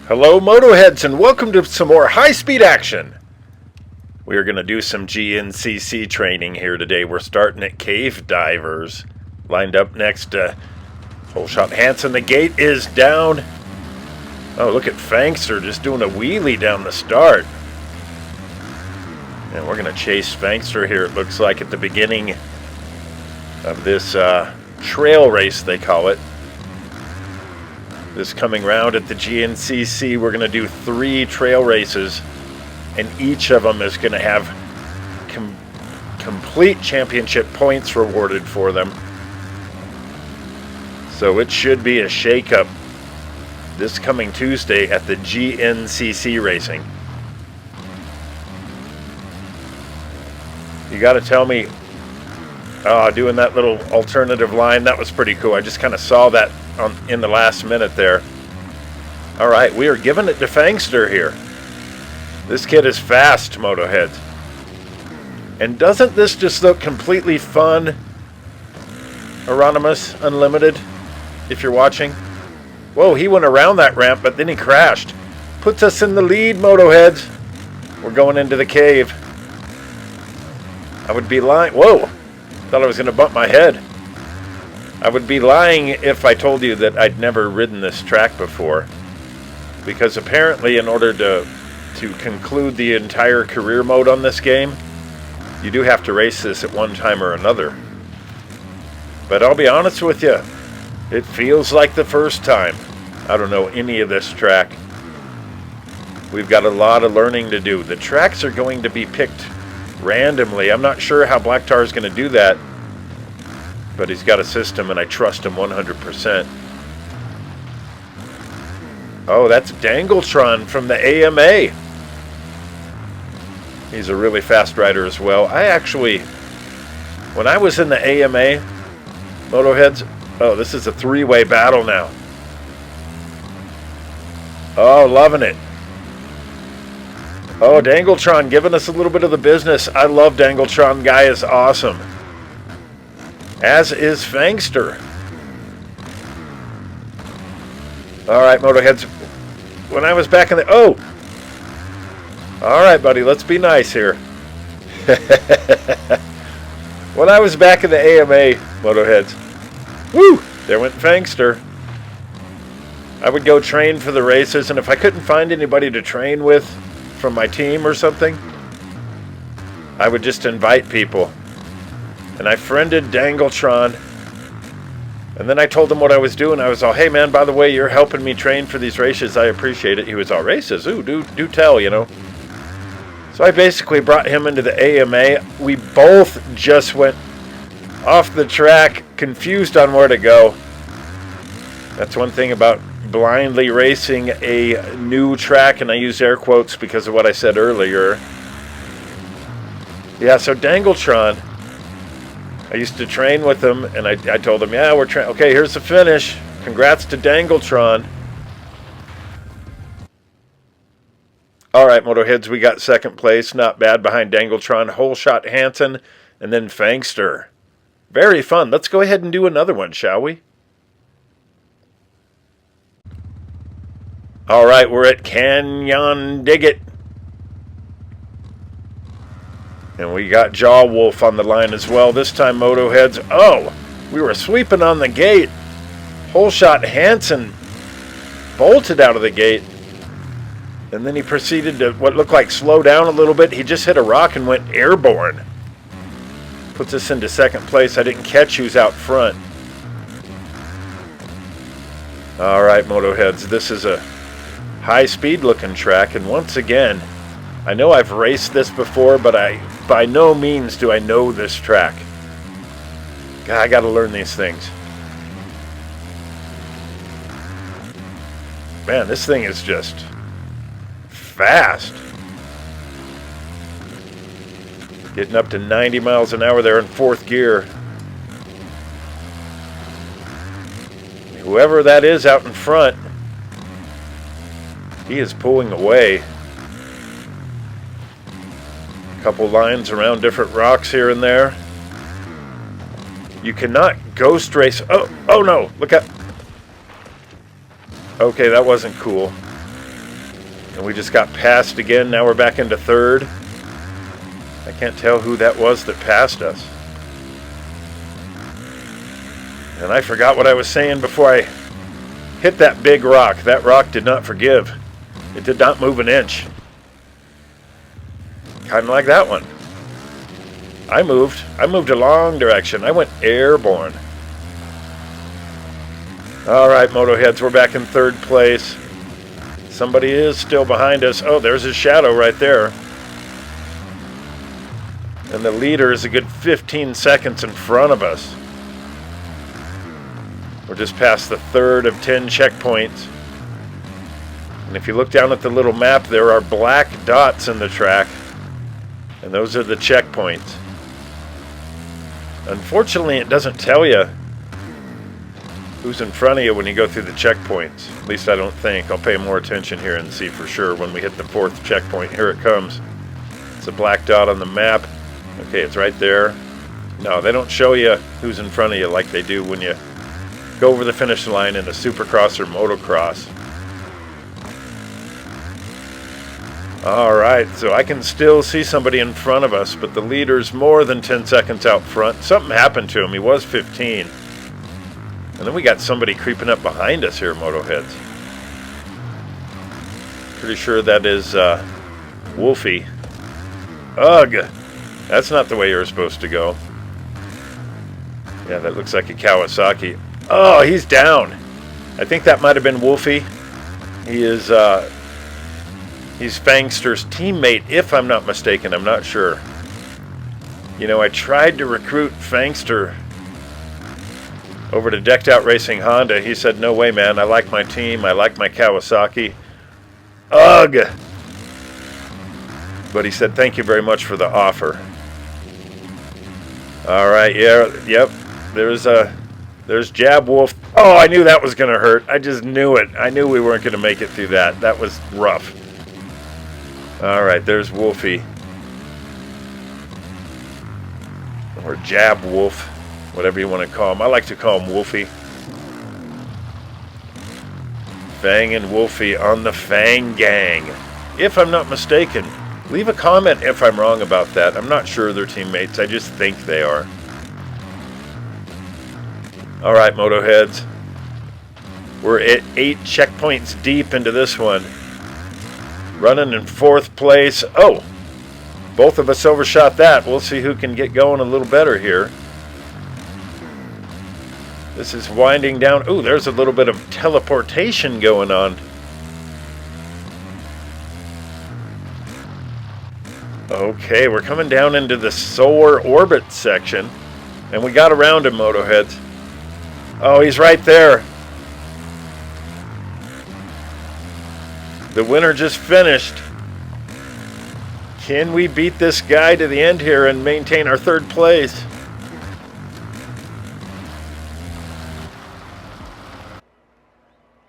Hello Motoheads and welcome to some more high-speed action. We are going to do some GNCC training here today. We're starting at Cave Divers. Lined up next to Holeshot Hansen. The gate is down. Oh, look at Fangster just doing a wheelie down the start. And we're going to chase Fangster here, it looks like, at the beginning of this trail race, they call it. This coming round at the GNCC, we're going to do 3 trail races, and each of them is going to have complete championship points rewarded for them. So it should be a shake-up this coming Tuesday at the GNCC racing. You got to tell me, doing that little alternative line, that was pretty cool. I just kind of saw that in the last minute there. All right, we are giving it to Fangster here. This kid is fast, Motoheads. And doesn't this just look completely fun? Anonymous Unlimited, if you're watching. Whoa, he went around that ramp, but then he crashed. Puts us in the lead, Motoheads. We're going into the cave. I would be lying. Whoa, thought I was going to bump my head. I would be lying if I told you that I'd never ridden this track before. Because apparently in order to conclude the entire career mode on this game, you do have to race this at one time or another. But I'll be honest with you, it feels like the first time. I don't know any of this track. We've got a lot of learning to do. The tracks are going to be picked randomly. I'm not sure how Black Tar is going to do that, but he's got a system and I trust him 100%. Oh, that's Dangletron from the AMA. He's a really fast rider as well. I actually, when I was in the AMA, Motoheads, oh, this is a 3-way battle now. Oh, loving it. Oh, Dangletron giving us a little bit of the business. I love Dangletron. Guy is awesome. As is Fangster. All right, Motoheads. When I was back in the... Oh! All right, buddy. Let's be nice here. When I was back in the AMA, Motoheads. Woo! There went Fangster. I would go train for the races, and if I couldn't find anybody to train with from my team or something, I would just invite people. And I friended Dangletron. And then I told him what I was doing. I was all, hey man, by the way, you're helping me train for these races. I appreciate it. He was all, races? Ooh, do tell, you know. So I basically brought him into the AMA. We both just went off the track, confused on where to go. That's one thing about blindly racing a new track, and I use air quotes because of what I said earlier. Yeah, so Dangletron, I used to train with him, and I told him, yeah, we're training. Okay, here's the finish. Congrats to Dangletron. All right, Motoheads, we got second place. Not bad behind Dangletron, Holeshot Hansen, and then Fangster. Very fun. Let's go ahead and do another one, shall we? All right, we're at Canyon Digit. And we got Jaw Wolf on the line as well. This time, Motoheads. Oh, we were sweeping on the gate. Holeshot Hansen bolted out of the gate. And then he proceeded to what looked like slow down a little bit. He just hit a rock and went airborne. Puts us into second place. I didn't catch who's out front. All right, Motoheads. This is a high-speed looking track. And once again, I know I've raced this before, but by no means do I know this track. God, I got to learn these things. Man, this thing is just fast. Getting up to 90 miles an hour there in fourth gear. Whoever that is out in front, he is pulling away. Couple lines around different rocks here and there. You cannot ghost race. Oh no, look at. Okay, that wasn't cool. And we just got passed again. Now we're back into third. I can't tell who that was that passed us. And I forgot what I was saying before I hit that big rock. That rock did not forgive. It did not move an inch. Kind of like that one. I moved a long direction. I went airborne. All right, Motoheads, we're back in third place. Somebody is still behind us. Oh, there's his shadow right there. And the leader is a good 15 seconds in front of us. We're just past the third of 10 checkpoints. And if you look down at the little map, there are black dots in the track. And those are the checkpoints. Unfortunately, it doesn't tell you who's in front of you when you go through the checkpoints. At least I don't think. I'll pay more attention here and see for sure when we hit the fourth checkpoint. Here it comes. It's a black dot on the map. Okay, it's right there. No, they don't show you who's in front of you like they do when you go over the finish line in a supercross or motocross. Alright, so I can still see somebody in front of us, but the leader's more than 10 seconds out front. Something happened to him. He was 15. And then we got somebody creeping up behind us here, Motoheads. Pretty sure that is Wolfie. Ugh! That's not the way you're supposed to go. Yeah, that looks like a Kawasaki. Oh, he's down. I think that might have been Wolfie. He is, he's Fangster's teammate, if I'm not mistaken. I'm not sure. You know, I tried to recruit Fangster over to Decked Out Racing Honda. He said, no way, man. I like my team. I like my Kawasaki. Ugh! But he said, thank you very much for the offer. All right, yeah, yep. There's Jab Wolf. Oh, I knew that was going to hurt. I just knew it. I knew we weren't going to make it through that. That was rough. All right, there's Wolfie. Or Jab Wolf, whatever you want to call him. I like to call him Wolfie. Fang and Wolfie on the Fang Gang, if I'm not mistaken. Leave a comment if I'm wrong about that. I'm not sure they're teammates. I just think they are. All right, Motoheads. We're at 8 checkpoints deep into this one. Running in 4th place. Oh, both of us overshot that. We'll see who can get going a little better here. This is winding down. Ooh, there's a little bit of teleportation going on. Okay, we're coming down into the solar orbit section. And we got around him, Motoheads. Oh, he's right there. The winner just finished. Can we beat this guy to the end here and maintain our 3rd place?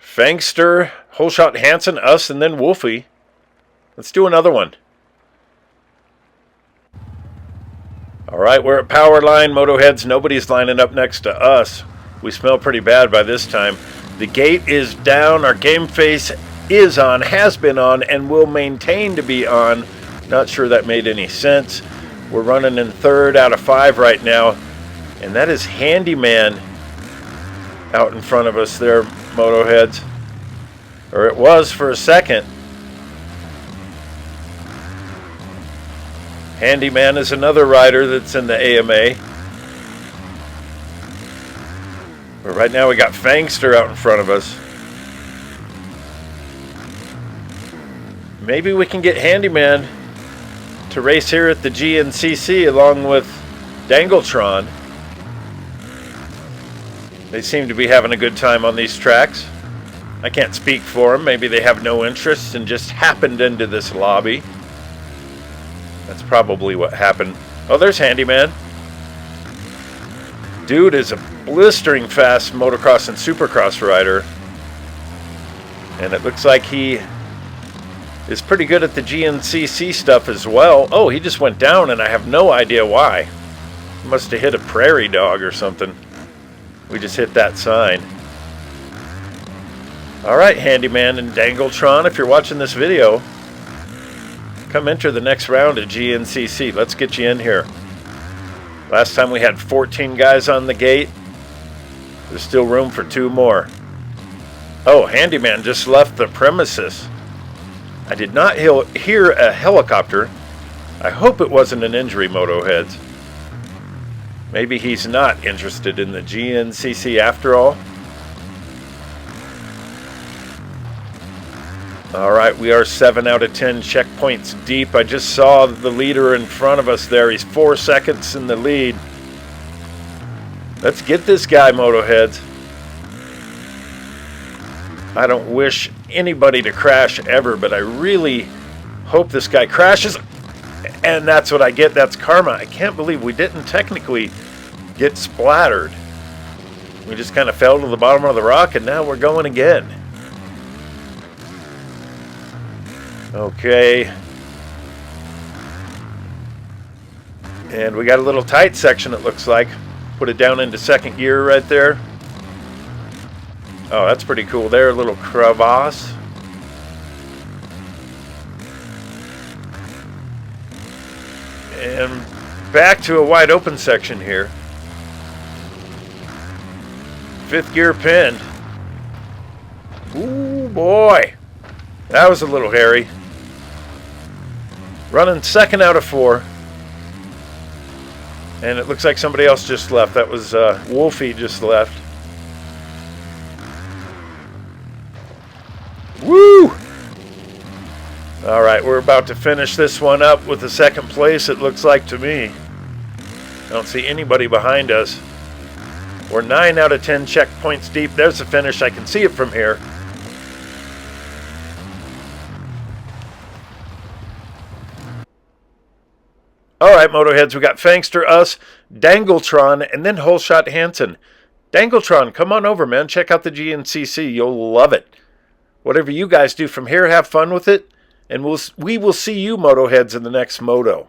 Fangster, Holeshot Hansen, us, and then Wolfie. Let's do another one. Alright, we're at power line, Motoheads. Nobody's lining up next to us. We smell pretty bad by this time. The gate is down. Our game face is on, has been on, and will maintain to be on. Not sure that made any sense. We're running in 3rd out of 5 right now. And that is Handyman out in front of us there, Motoheads. Or it was for a second. Handyman is another rider that's in the AMA. But right now we got Fangster out in front of us. Maybe we can get Handyman to race here at the GNCC along with Dangletron. They seem to be having a good time on these tracks. I can't speak for them. Maybe they have no interest and just happened into this lobby. That's probably what happened. Oh, there's Handyman. Dude is a blistering fast motocross and supercross rider. And it looks like he is pretty good at the GNCC stuff as well. Oh, he just went down and I have no idea why. He must have hit a prairie dog or something. We just hit that sign. Alright, Handyman and Dangletron, if you're watching this video, come enter the next round at GNCC. Let's get you in here. Last time we had 14 guys on the gate. There's still room for 2 more. Oh, Handyman just left the premises. I did not hear a helicopter. I hope it wasn't an injury, Motoheads. Maybe he's not interested in the GNCC after all. Alright, we are 7 out of 10 checkpoints deep. I just saw the leader in front of us there. He's 4 seconds in the lead. Let's get this guy, Motoheads. I don't wish anybody to crash ever, but I really hope this guy crashes. And that's what I get. That's karma. I can't believe we didn't technically get splattered. We just kind of fell to the bottom of the rock, and now we're going again. Okay. And we got a little tight section, it looks like. Put it down into second gear right there. Oh, that's pretty cool there. A little crevasse. And back to a wide open section here. 5th gear pinned. Ooh, boy. That was a little hairy. Running 2nd out of 4. And it looks like somebody else just left. That was Wolfie just left. Woo! Alright, we're about to finish this one up with the 2nd place, it looks like to me. I don't see anybody behind us. We're 9 out of 10 checkpoints deep. There's the finish. I can see it from here. Alright, Motoheads, we got Fangster, us, Dangletron, and then Holeshot Hansen. Dangletron, come on over, man. Check out the GNCC. You'll love it. Whatever you guys do from here, have fun with it. And we will see you, Motoheads, in the next moto.